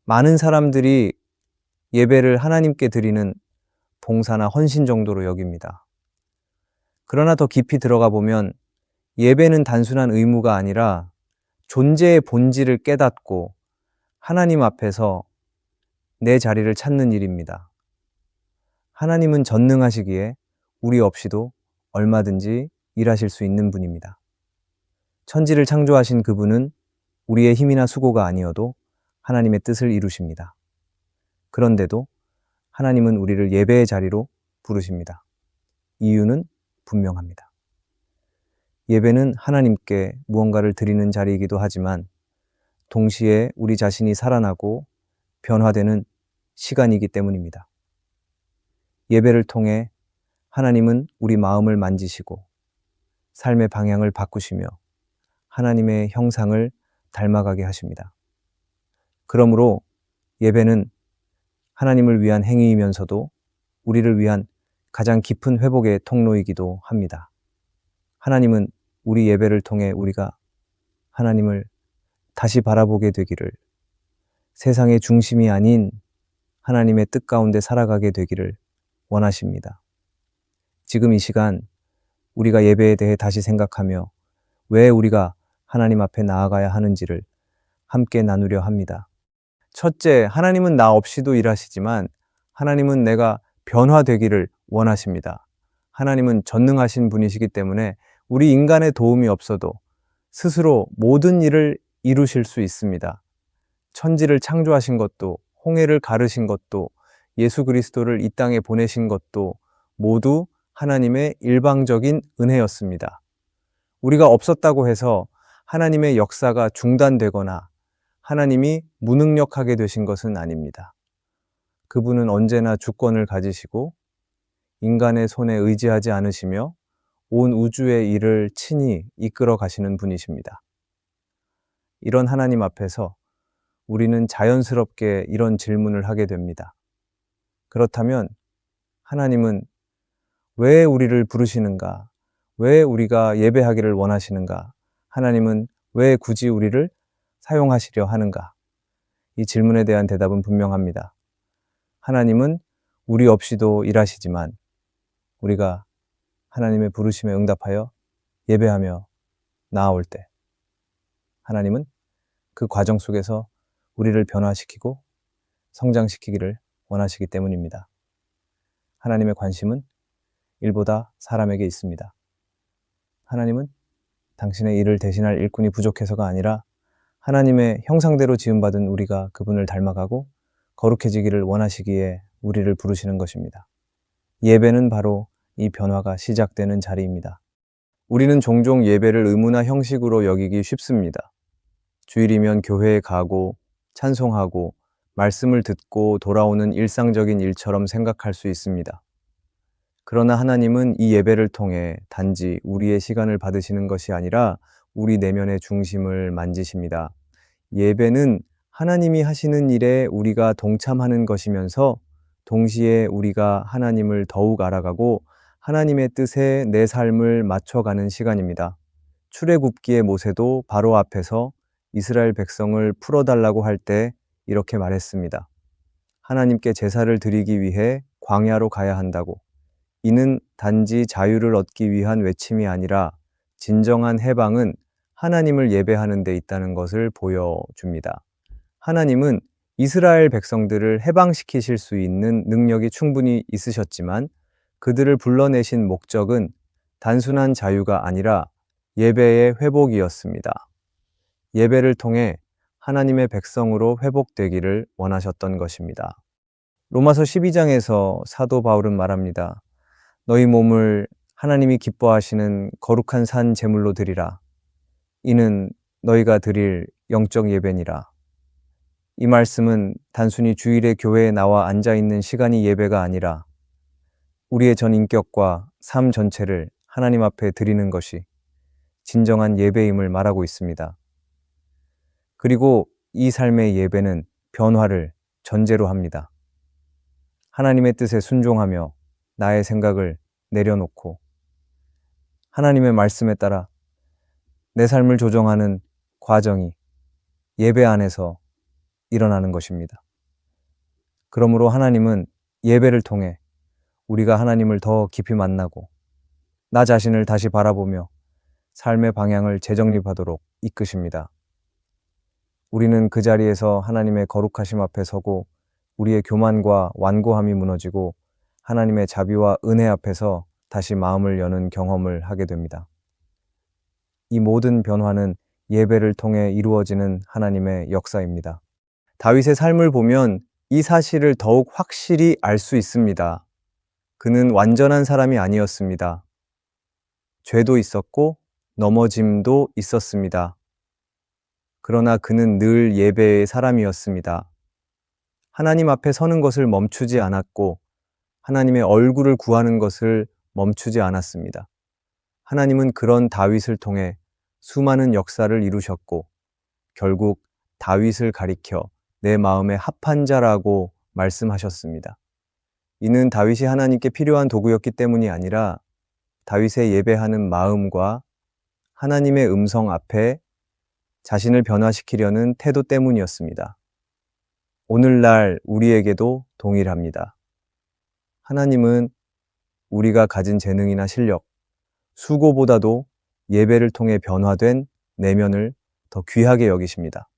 많은 사람들이 예배를 하나님께 드리는 봉사나 헌신 정도로 여깁니다. 그러나 더 깊이 들어가 보면 예배는 단순한 의무가 아니라 존재의 본질을 깨닫고 하나님 앞에서 내 자리를 찾는 일입니다. 하나님은 전능하시기에 우리 없이도 얼마든지 일하실 수 있는 분입니다. 천지를 창조하신 그분은 우리의 힘이나 수고가 아니어도 하나님의 뜻을 이루십니다. 그런데도 하나님은 우리를 예배의 자리로 부르십니다. 이유는 분명합니다. 예배는 하나님께 무언가를 드리는 자리이기도 하지만 동시에 우리 자신이 살아나고 변화되는 시간이기 때문입니다. 예배를 통해 하나님은 우리 마음을 만지시고 삶의 방향을 바꾸시며 하나님의 형상을 닮아가게 하십니다. 그러므로 예배는 하나님을 위한 행위이면서도 우리를 위한 가장 깊은 회복의 통로이기도 합니다. 하나님은 우리 예배를 통해 우리가 하나님을 다시 바라보게 되기를, 세상의 중심이 아닌 하나님의 뜻 가운데 살아가게 되기를 원하십니다. 지금 이 시간 우리가 예배에 대해 다시 생각하며 왜 우리가 하나님 앞에 나아가야 하는지를 함께 나누려 합니다. 첫째, 하나님은 나 없이도 일하시지만 하나님은 내가 변화되기를 원하십니다. 하나님은 전능하신 분이시기 때문에 우리 인간의 도움이 없어도 스스로 모든 일을 이루실 수 있습니다. 천지를 창조하신 것도, 홍해를 가르신 것도, 예수 그리스도를 이 땅에 보내신 것도 모두 하나님의 일방적인 은혜였습니다. 우리가 없었다고 해서 하나님의 역사가 중단되거나 하나님이 무능력하게 되신 것은 아닙니다. 그분은 언제나 주권을 가지시고 인간의 손에 의지하지 않으시며 온 우주의 일을 친히 이끌어 가시는 분이십니다. 이런 하나님 앞에서 우리는 자연스럽게 이런 질문을 하게 됩니다. 그렇다면 하나님은 왜 우리를 부르시는가? 왜 우리가 예배하기를 원하시는가? 하나님은 왜 굳이 우리를 사용하시려 하는가? 이 질문에 대한 대답은 분명합니다. 하나님은 우리 없이도 일하시지만 우리가 하나님의 부르심에 응답하여 예배하며 나아올 때 하나님은 그 과정 속에서 우리를 변화시키고 성장시키기를 원하시기 때문입니다. 하나님의 관심은 일보다 사람에게 있습니다. 하나님은 당신의 일을 대신할 일꾼이 부족해서가 아니라 하나님의 형상대로 지음받은 우리가 그분을 닮아가고 거룩해지기를 원하시기에 우리를 부르시는 것입니다. 예배는 바로 이 변화가 시작되는 자리입니다. 우리는 종종 예배를 의무나 형식으로 여기기 쉽습니다. 주일이면 교회에 가고 찬송하고 말씀을 듣고 돌아오는 일상적인 일처럼 생각할 수 있습니다. 그러나 하나님은 이 예배를 통해 단지 우리의 시간을 받으시는 것이 아니라 우리 내면의 중심을 만지십니다. 예배는 하나님이 하시는 일에 우리가 동참하는 것이면서 동시에 우리가 하나님을 더욱 알아가고 하나님의 뜻에 내 삶을 맞춰가는 시간입니다. 출애굽기의 모세도 바로 앞에서 이스라엘 백성을 풀어달라고 할 때 이렇게 말했습니다. 하나님께 제사를 드리기 위해 광야로 가야 한다고. 이는 단지 자유를 얻기 위한 외침이 아니라 진정한 해방은 하나님을 예배하는 데 있다는 것을 보여줍니다. 하나님은 이스라엘 백성들을 해방시키실 수 있는 능력이 충분히 있으셨지만 그들을 불러내신 목적은 단순한 자유가 아니라 예배의 회복이었습니다. 예배를 통해 하나님의 백성으로 회복되기를 원하셨던 것입니다. 로마서 12장에서 사도 바울은 말합니다. 너희 몸을 하나님이 기뻐하시는 거룩한 산 제물로 드리라. 이는 너희가 드릴 영적 예배니라. 이 말씀은 단순히 주일에 교회에 나와 앉아있는 시간이 예배가 아니라 우리의 전 인격과 삶 전체를 하나님 앞에 드리는 것이 진정한 예배임을 말하고 있습니다. 그리고 이 삶의 예배는 변화를 전제로 합니다. 하나님의 뜻에 순종하며 나의 생각을 내려놓고 하나님의 말씀에 따라 내 삶을 조정하는 과정이 예배 안에서 일어나는 것입니다. 그러므로 하나님은 예배를 통해 우리가 하나님을 더 깊이 만나고 나 자신을 다시 바라보며 삶의 방향을 재정립하도록 이끄십니다. 우리는 그 자리에서 하나님의 거룩하심 앞에 서고 우리의 교만과 완고함이 무너지고 하나님의 자비와 은혜 앞에서 다시 마음을 여는 경험을 하게 됩니다. 이 모든 변화는 예배를 통해 이루어지는 하나님의 역사입니다. 다윗의 삶을 보면 이 사실을 더욱 확실히 알 수 있습니다. 그는 완전한 사람이 아니었습니다. 죄도 있었고 넘어짐도 있었습니다. 그러나 그는 늘 예배의 사람이었습니다. 하나님 앞에 서는 것을 멈추지 않았고 하나님의 얼굴을 구하는 것을 멈추지 않았습니다. 하나님은 그런 다윗을 통해 수많은 역사를 이루셨고 결국 다윗을 가리켜 내 마음에 합한 자라고 말씀하셨습니다. 이는 다윗이 하나님께 필요한 도구였기 때문이 아니라 다윗의 예배하는 마음과 하나님의 음성 앞에 자신을 변화시키려는 태도 때문이었습니다. 오늘날 우리에게도 동일합니다. 하나님은 우리가 가진 재능이나 실력, 수고보다도 예배를 통해 변화된 내면을 더 귀하게 여기십니다.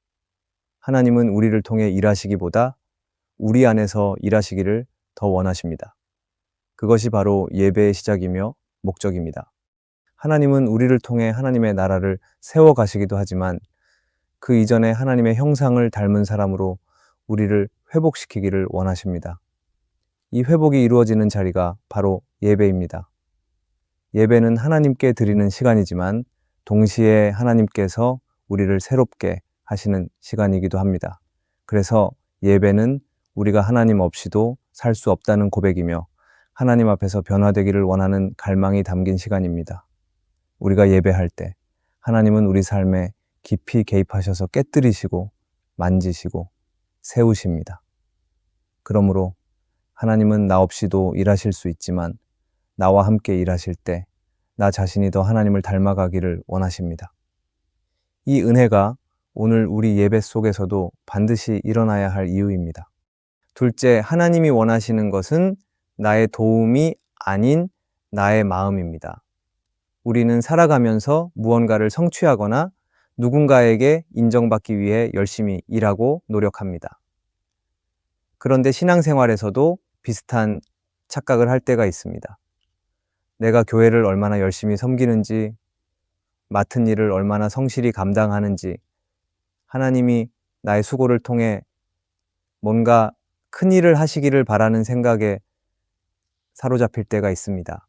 하나님은 우리를 통해 일하시기보다 우리 안에서 일하시기를 더 원하십니다. 그것이 바로 예배의 시작이며 목적입니다. 하나님은 우리를 통해 하나님의 나라를 세워가시기도 하지만 그 이전에 하나님의 형상을 닮은 사람으로 우리를 회복시키기를 원하십니다. 이 회복이 이루어지는 자리가 바로 예배입니다. 예배는 하나님께 드리는 시간이지만 동시에 하나님께서 우리를 새롭게 하시는 시간이기도 합니다. 그래서 예배는 우리가 하나님 없이도 살 수 없다는 고백이며 하나님 앞에서 변화되기를 원하는 갈망이 담긴 시간입니다. 우리가 예배할 때 하나님은 우리 삶에 깊이 개입하셔서 깨뜨리시고 만지시고 세우십니다. 그러므로 하나님은 나 없이도 일하실 수 있지만 나와 함께 일하실 때 나 자신이 더 하나님을 닮아가기를 원하십니다. 이 은혜가 오늘 우리 예배 속에서도 반드시 일어나야 할 이유입니다. 둘째, 하나님이 원하시는 것은 나의 도움이 아닌 나의 마음입니다. 우리는 살아가면서 무언가를 성취하거나 누군가에게 인정받기 위해 열심히 일하고 노력합니다. 그런데 신앙생활에서도 비슷한 착각을 할 때가 있습니다. 내가 교회를 얼마나 열심히 섬기는지, 맡은 일을 얼마나 성실히 감당하는지, 하나님이 나의 수고를 통해 뭔가 큰 일을 하시기를 바라는 생각에 사로잡힐 때가 있습니다.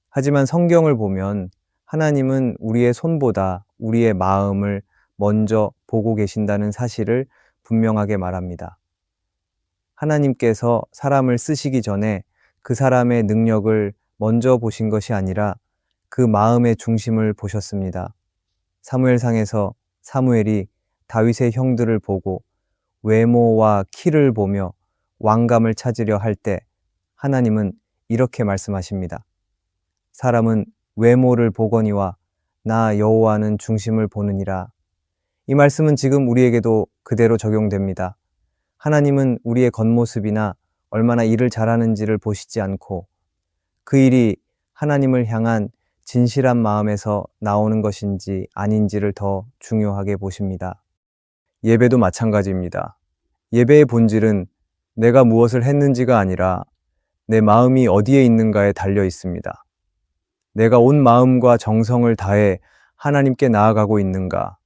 하지만 성경을 보면 하나님은 우리의 손보다 우리의 마음을 먼저 보고 계신다는 사실을 분명하게 말합니다. 하나님께서 사람을 쓰시기 전에 그 사람의 능력을 먼저 보신 것이 아니라 그 마음의 중심을 보셨습니다. 사무엘상에서 사무엘이 다윗의 형들을 보고 외모와 키를 보며 왕감을 찾으려 할 때 하나님은 이렇게 말씀하십니다. 사람은 외모를 보거니와 나 여호와는 중심을 보느니라. 이 말씀은 지금 우리에게도 그대로 적용됩니다. 하나님은 우리의 겉모습이나 얼마나 일을 잘하는지를 보시지 않고 그 일이 하나님을 향한 진실한 마음에서 나오는 것인지 아닌지를 더 중요하게 보십니다. 예배도 마찬가지입니다. 예배의 본질은 내가 무엇을 했는지가 아니라 내 마음이 어디에 있는가에 달려 있습니다. 내가 온 마음과 정성을 다해 하나님께 나아가고 있는가?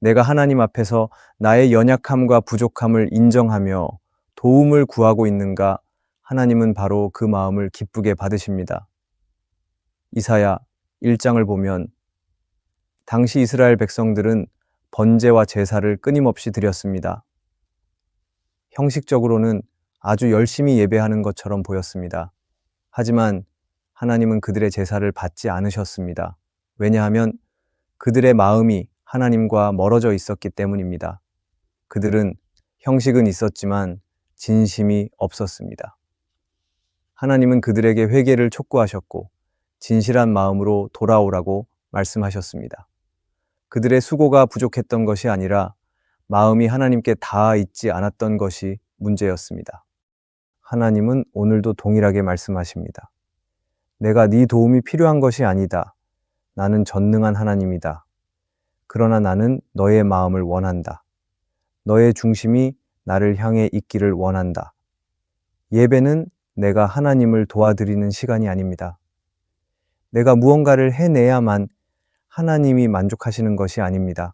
내가 하나님 앞에서 나의 연약함과 부족함을 인정하며 도움을 구하고 있는가? 하나님은 바로 그 마음을 기쁘게 받으십니다. 이사야 1장을 보면 당시 이스라엘 백성들은 번제와 제사를 끊임없이 드렸습니다. 형식적으로는 아주 열심히 예배하는 것처럼 보였습니다. 하지만 하나님은 그들의 제사를 받지 않으셨습니다. 왜냐하면 그들의 마음이 하나님과 멀어져 있었기 때문입니다. 그들은 형식은 있었지만 진심이 없었습니다. 하나님은 그들에게 회개를 촉구하셨고 진실한 마음으로 돌아오라고 말씀하셨습니다. 그들의 수고가 부족했던 것이 아니라 마음이 하나님께 닿아 있지 않았던 것이 문제였습니다. 하나님은 오늘도 동일하게 말씀하십니다. 내가 네 도움이 필요한 것이 아니다. 나는 전능한 하나님이다. 그러나 나는 너의 마음을 원한다. 너의 중심이 나를 향해 있기를 원한다. 예배는 내가 하나님을 도와드리는 시간이 아닙니다. 내가 무언가를 해내야만 하나님이 만족하시는 것이 아닙니다.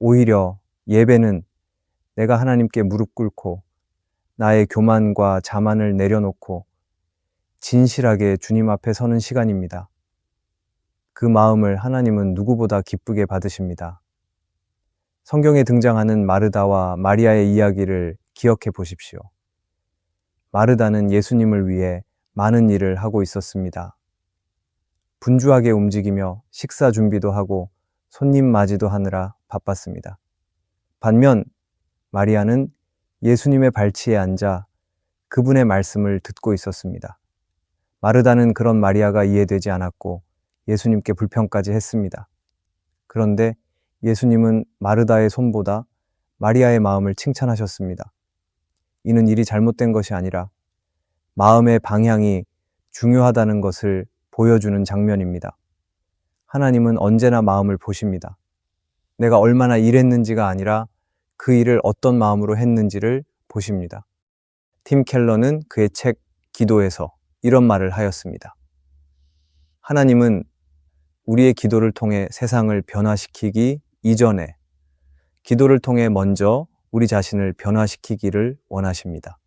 오히려 예배는 내가 하나님께 무릎 꿇고 나의 교만과 자만을 내려놓고 진실하게 주님 앞에 서는 시간입니다. 그 마음을 하나님은 누구보다 기쁘게 받으십니다. 성경에 등장하는 마르다와 마리아의 이야기를 기억해 보십시오. 마르다는 예수님을 위해 많은 일을 하고 있었습니다. 분주하게 움직이며 식사 준비도 하고 손님 맞이도 하느라 바빴습니다. 반면 마리아는 예수님의 발치에 앉아 그분의 말씀을 듣고 있었습니다. 마르다는 그런 마리아가 이해되지 않았고 예수님께 불평까지 했습니다. 그런데 예수님은 마르다의 손보다 마리아의 마음을 칭찬하셨습니다. 이는 일이 잘못된 것이 아니라 마음의 방향이 중요하다는 것을 보여주는 장면입니다. 하나님은 언제나 마음을 보십니다. 내가 얼마나 일했는지가 아니라 그 일을 어떤 마음으로 했는지를 보십니다. 팀 켈러는 그의 책 기도에서 이런 말을 하였습니다. 하나님은 우리의 기도를 통해 세상을 변화시키기 이전에 기도를 통해 먼저 우리 자신을 변화시키기를 원하십니다.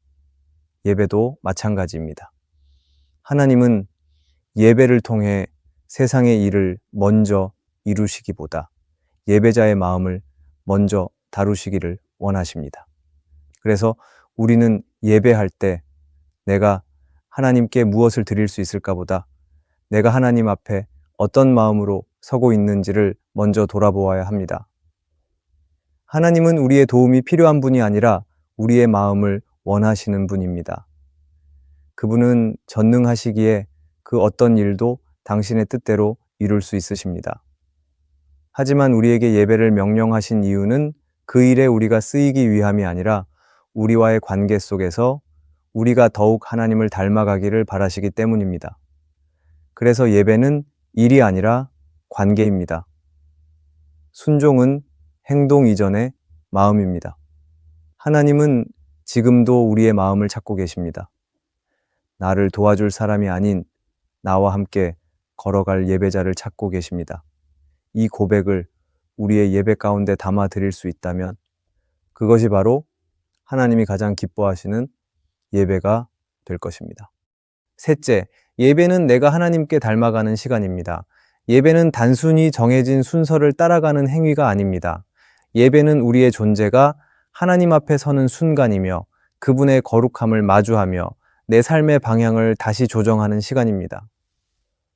예배도 마찬가지입니다. 하나님은 예배를 통해 세상의 일을 먼저 이루시기보다 예배자의 마음을 먼저 다루시기를 원하십니다. 그래서 우리는 예배할 때 내가 하나님께 무엇을 드릴 수 있을까 보다 내가 하나님 앞에 어떤 마음으로 서고 있는지를 먼저 돌아보아야 합니다. 하나님은 우리의 도움이 필요한 분이 아니라 우리의 마음을 원하시는 분입니다. 그분은 전능하시기에 그 어떤 일도 당신의 뜻대로 이룰 수 있으십니다. 하지만 우리에게 예배를 명령하신 이유는 그 일에 우리가 쓰이기 위함이 아니라 우리와의 관계 속에서 우리가 더욱 하나님을 닮아가기를 바라시기 때문입니다. 그래서 예배는 일이 아니라 관계입니다. 순종은 행동 이전의 마음입니다. 하나님은 지금도 우리의 마음을 찾고 계십니다. 나를 도와줄 사람이 아닌 나와 함께 걸어갈 예배자를 찾고 계십니다. 이 고백을 우리의 예배 가운데 담아 드릴 수 있다면 그것이 바로 하나님이 가장 기뻐하시는 예배가 될 것입니다. 셋째, 예배는 내가 하나님께 닮아가는 시간입니다. 예배는 단순히 정해진 순서를 따라가는 행위가 아닙니다. 예배는 우리의 존재가 하나님 앞에 서는 순간이며 그분의 거룩함을 마주하며 내 삶의 방향을 다시 조정하는 시간입니다.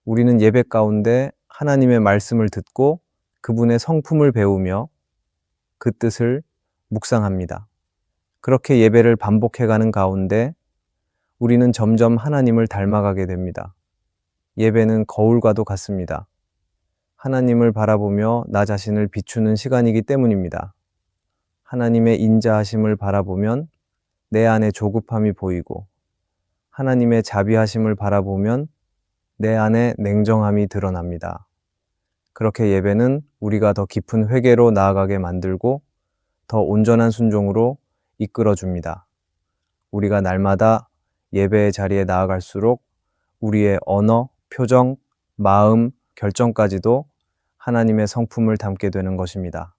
우리는 예배 가운데 하나님의 말씀을 듣고 그분의 성품을 배우며 그 뜻을 묵상합니다. 그렇게 예배를 반복해가는 가운데 우리는 점점 하나님을 닮아가게 됩니다. 예배는 거울과도 같습니다. 하나님을 바라보며 나 자신을 비추는 시간이기 때문입니다. 하나님의 인자하심을 바라보면 내 안에 조급함이 보이고 하나님의 자비하심을 바라보면 내 안에 냉정함이 드러납니다. 그렇게 예배는 우리가 더 깊은 회개로 나아가게 만들고 더 온전한 순종으로 이끌어줍니다. 우리가 날마다 예배의 자리에 나아갈수록 우리의 언어, 표정, 마음, 결정까지도 하나님의 성품을 담게 되는 것입니다.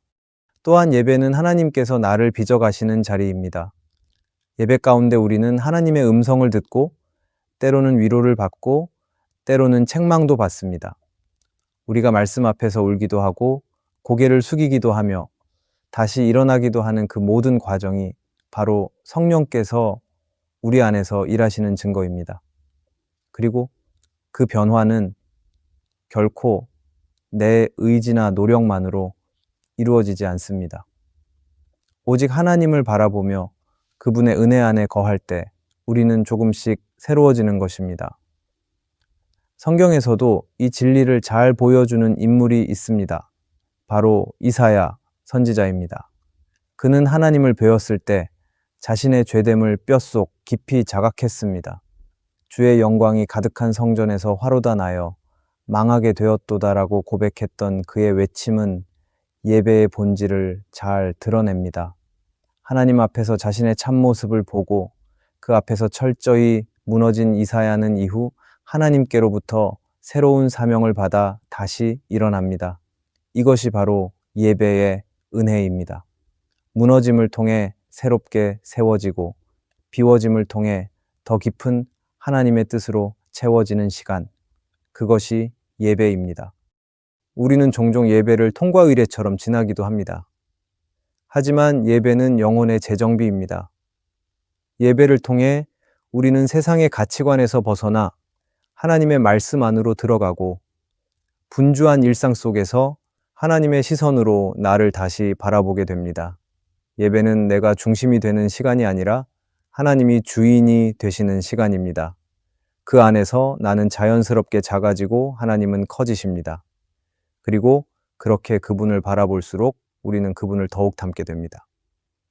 또한 예배는 하나님께서 나를 빚어가시는 자리입니다. 예배 가운데 우리는 하나님의 음성을 듣고 때로는 위로를 받고 때로는 책망도 받습니다. 우리가 말씀 앞에서 울기도 하고 고개를 숙이기도 하며 다시 일어나기도 하는 그 모든 과정이 바로 성령께서 우리 안에서 일하시는 증거입니다. 그리고 그 변화는 결코 내 의지나 노력만으로 이루어지지 않습니다. 오직 하나님을 바라보며 그분의 은혜 안에 거할 때 우리는 조금씩 새로워지는 것입니다. 성경에서도 이 진리를 잘 보여주는 인물이 있습니다. 바로 이사야 선지자입니다. 그는 하나님을 배웠을 때 자신의 죄됨을 뼛속 깊이 자각했습니다. 주의 영광이 가득한 성전에서 화로다 나여 망하게 되었도다라고 고백했던 그의 외침은 예배의 본질을 잘 드러냅니다. 하나님 앞에서 자신의 참모습을 보고 그 앞에서 철저히 무너진 이사야는 이후 하나님께로부터 새로운 사명을 받아 다시 일어납니다. 이것이 바로 예배의 은혜입니다. 무너짐을 통해 새롭게 세워지고 비워짐을 통해 더 깊은 하나님의 뜻으로 채워지는 시간, 그것이 예배입니다. 우리는 종종 예배를 통과 의례처럼 지나기도 합니다. 하지만 예배는 영혼의 재정비입니다. 예배를 통해 우리는 세상의 가치관에서 벗어나 하나님의 말씀 안으로 들어가고 분주한 일상 속에서 하나님의 시선으로 나를 다시 바라보게 됩니다. 예배는 내가 중심이 되는 시간이 아니라 하나님이 주인이 되시는 시간입니다. 그 안에서 나는 자연스럽게 작아지고 하나님은 커지십니다. 그리고 그렇게 그분을 바라볼수록 우리는 그분을 더욱 닮게 됩니다.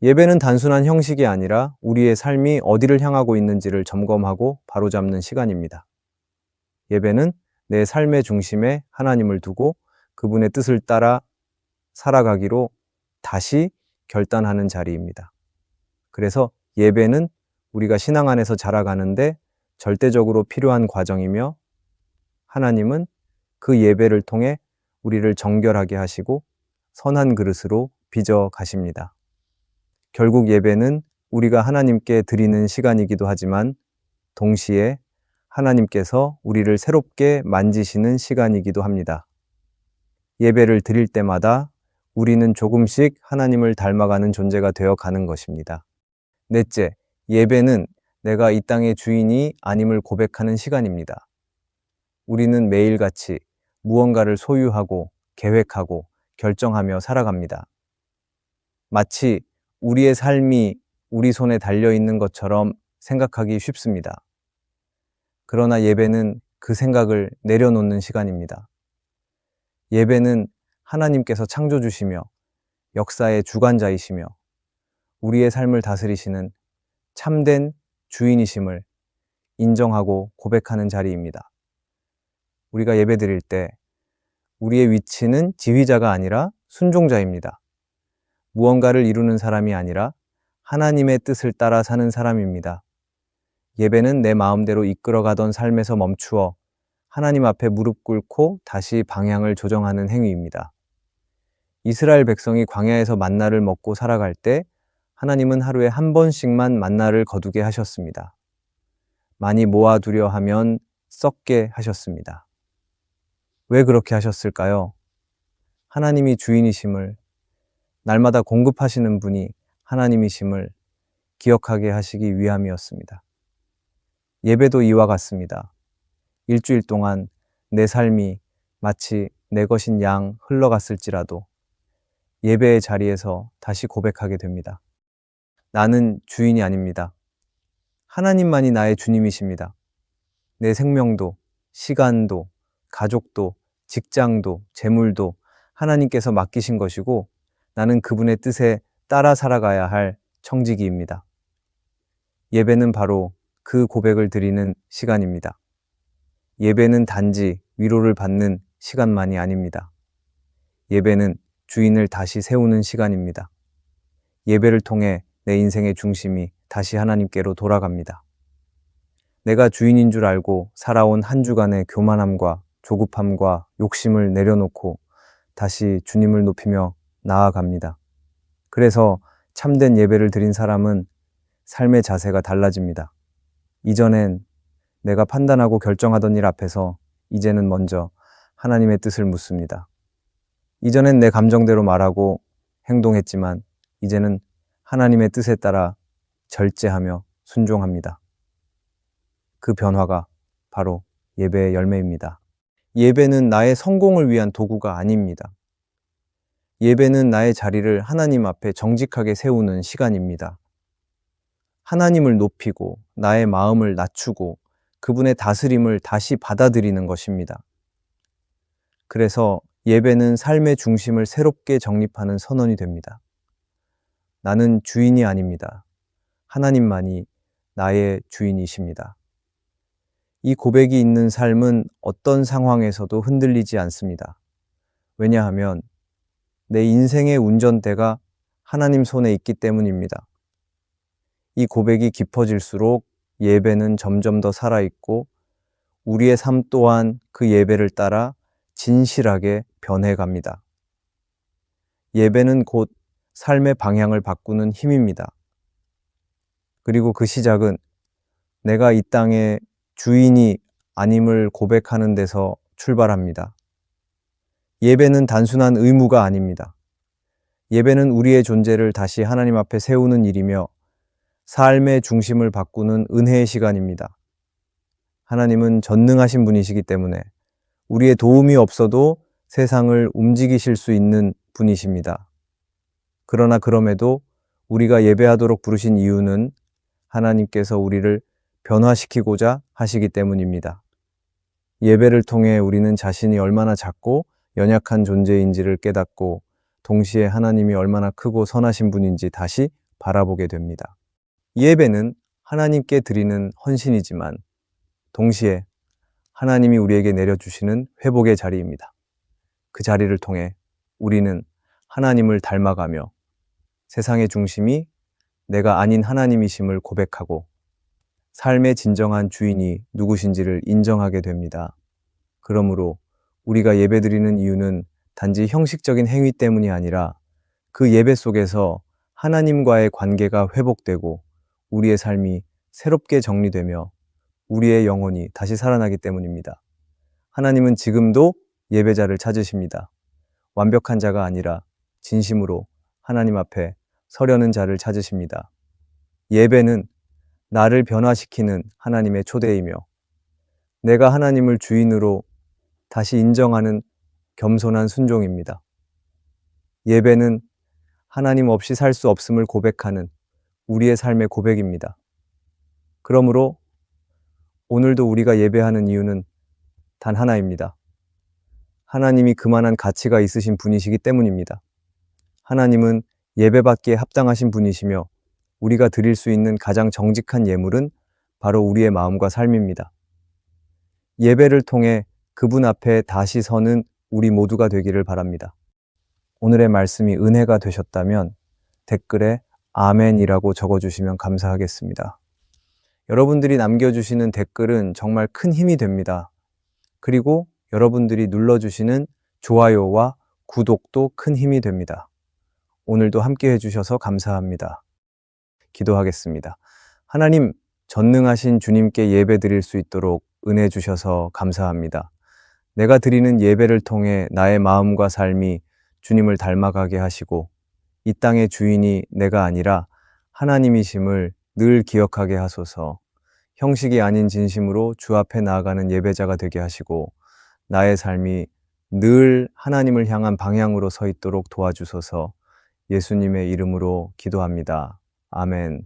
예배는 단순한 형식이 아니라 우리의 삶이 어디를 향하고 있는지를 점검하고 바로잡는 시간입니다. 예배는 내 삶의 중심에 하나님을 두고 그분의 뜻을 따라 살아가기로 다시 결단하는 자리입니다. 그래서 예배는 우리가 신앙 안에서 자라가는데 절대적으로 필요한 과정이며 하나님은 그 예배를 통해 우리를 정결하게 하시고 선한 그릇으로 빚어 가십니다. 결국 예배는 우리가 하나님께 드리는 시간이기도 하지만 동시에 하나님께서 우리를 새롭게 만지시는 시간이기도 합니다. 예배를 드릴 때마다 우리는 조금씩 하나님을 닮아가는 존재가 되어 가는 것입니다. 넷째, 예배는 내가 이 땅의 주인이 아님을 고백하는 시간입니다. 우리는 매일같이 무언가를 소유하고 계획하고 결정하며 살아갑니다. 마치 우리의 삶이 우리 손에 달려있는 것처럼 생각하기 쉽습니다. 그러나 예배는 그 생각을 내려놓는 시간입니다. 예배는 하나님께서 창조주시며 역사의 주관자이시며 우리의 삶을 다스리시는 참된 주인이심을 인정하고 고백하는 자리입니다. 우리가 예배드릴 때 우리의 위치는 지휘자가 아니라 순종자입니다. 무언가를 이루는 사람이 아니라 하나님의 뜻을 따라 사는 사람입니다. 예배는 내 마음대로 이끌어가던 삶에서 멈추어 하나님 앞에 무릎 꿇고 다시 방향을 조정하는 행위입니다. 이스라엘 백성이 광야에서 만나를 먹고 살아갈 때 하나님은 하루에 한 번씩만 만나를 거두게 하셨습니다. 많이 모아두려 하면 썩게 하셨습니다. 왜 그렇게 하셨을까요? 하나님이 주인이심을, 날마다 공급하시는 분이 하나님이심을 기억하게 하시기 위함이었습니다. 예배도 이와 같습니다. 일주일 동안 내 삶이 마치 내 것인 양 흘러갔을지라도 예배의 자리에서 다시 고백하게 됩니다. 나는 주인이 아닙니다. 하나님만이 나의 주님이십니다. 내 생명도, 시간도, 가족도, 직장도, 재물도 하나님께서 맡기신 것이고 나는 그분의 뜻에 따라 살아가야 할 청지기입니다. 예배는 바로 그 고백을 드리는 시간입니다. 예배는 단지 위로를 받는 시간만이 아닙니다. 예배는 주인을 다시 세우는 시간입니다. 예배를 통해 내 인생의 중심이 다시 하나님께로 돌아갑니다. 내가 주인인 줄 알고 살아온 한 주간의 교만함과 조급함과 욕심을 내려놓고 다시 주님을 높이며 나아갑니다. 그래서 참된 예배를 드린 사람은 삶의 자세가 달라집니다. 이전엔 내가 판단하고 결정하던 일 앞에서 이제는 먼저 하나님의 뜻을 묻습니다. 이전엔 내 감정대로 말하고 행동했지만 이제는 하나님의 뜻에 따라 절제하며 순종합니다. 그 변화가 바로 예배의 열매입니다. 예배는 나의 성공을 위한 도구가 아닙니다. 예배는 나의 자리를 하나님 앞에 정직하게 세우는 시간입니다. 하나님을 높이고 나의 마음을 낮추고 그분의 다스림을 다시 받아들이는 것입니다. 그래서 예배는 삶의 중심을 새롭게 정립하는 선언이 됩니다. 나는 주인이 아닙니다. 하나님만이 나의 주인이십니다. 이 고백이 있는 삶은 어떤 상황에서도 흔들리지 않습니다. 왜냐하면 내 인생의 운전대가 하나님 손에 있기 때문입니다. 이 고백이 깊어질수록 예배는 점점 더 살아있고 우리의 삶 또한 그 예배를 따라 진실하게 변해갑니다. 예배는 곧 삶의 방향을 바꾸는 힘입니다. 그리고 그 시작은 내가 이 땅의 주인이 아님을 고백하는 데서 출발합니다. 예배는 단순한 의무가 아닙니다. 예배는 우리의 존재를 다시 하나님 앞에 세우는 일이며 삶의 중심을 바꾸는 은혜의 시간입니다. 하나님은 전능하신 분이시기 때문에 우리의 도움이 없어도 세상을 움직이실 수 있는 분이십니다. 그러나 그럼에도 우리가 예배하도록 부르신 이유는 하나님께서 우리를 변화시키고자 하시기 때문입니다. 예배를 통해 우리는 자신이 얼마나 작고 연약한 존재인지를 깨닫고 동시에 하나님이 얼마나 크고 선하신 분인지 다시 바라보게 됩니다. 예배는 하나님께 드리는 헌신이지만 동시에 하나님이 우리에게 내려주시는 회복의 자리입니다. 그 자리를 통해 우리는 하나님을 닮아가며 세상의 중심이 내가 아닌 하나님이심을 고백하고 삶의 진정한 주인이 누구신지를 인정하게 됩니다. 그러므로 우리가 예배드리는 이유는 단지 형식적인 행위 때문이 아니라 그 예배 속에서 하나님과의 관계가 회복되고 우리의 삶이 새롭게 정리되며 우리의 영혼이 다시 살아나기 때문입니다. 하나님은 지금도 예배자를 찾으십니다. 완벽한 자가 아니라 진심으로 하나님 앞에 서려는 자를 찾으십니다. 예배는 나를 변화시키는 하나님의 초대이며 내가 하나님을 주인으로 다시 인정하는 겸손한 순종입니다. 예배는 하나님 없이 살 수 없음을 고백하는 우리의 삶의 고백입니다. 그러므로 오늘도 우리가 예배하는 이유는 단 하나입니다. 하나님이 그만한 가치가 있으신 분이시기 때문입니다. 하나님은 예배받기에 합당하신 분이시며 우리가 드릴 수 있는 가장 정직한 예물은 바로 우리의 마음과 삶입니다. 예배를 통해 그분 앞에 다시 서는 우리 모두가 되기를 바랍니다. 오늘의 말씀이 은혜가 되셨다면 댓글에 아멘이라고 적어주시면 감사하겠습니다. 여러분들이 남겨주시는 댓글은 정말 큰 힘이 됩니다. 그리고 여러분들이 눌러주시는 좋아요와 구독도 큰 힘이 됩니다. 오늘도 함께 해주셔서 감사합니다. 기도하겠습니다. 하나님, 전능하신 주님께 예배 드릴 수 있도록 은혜 주셔서 감사합니다. 내가 드리는 예배를 통해 나의 마음과 삶이 주님을 닮아가게 하시고 이 땅의 주인이 내가 아니라 하나님이심을 늘 기억하게 하소서. 형식이 아닌 진심으로 주 앞에 나아가는 예배자가 되게 하시고 나의 삶이 늘 하나님을 향한 방향으로 서 있도록 도와주소서. 예수님의 이름으로 기도합니다. 아멘.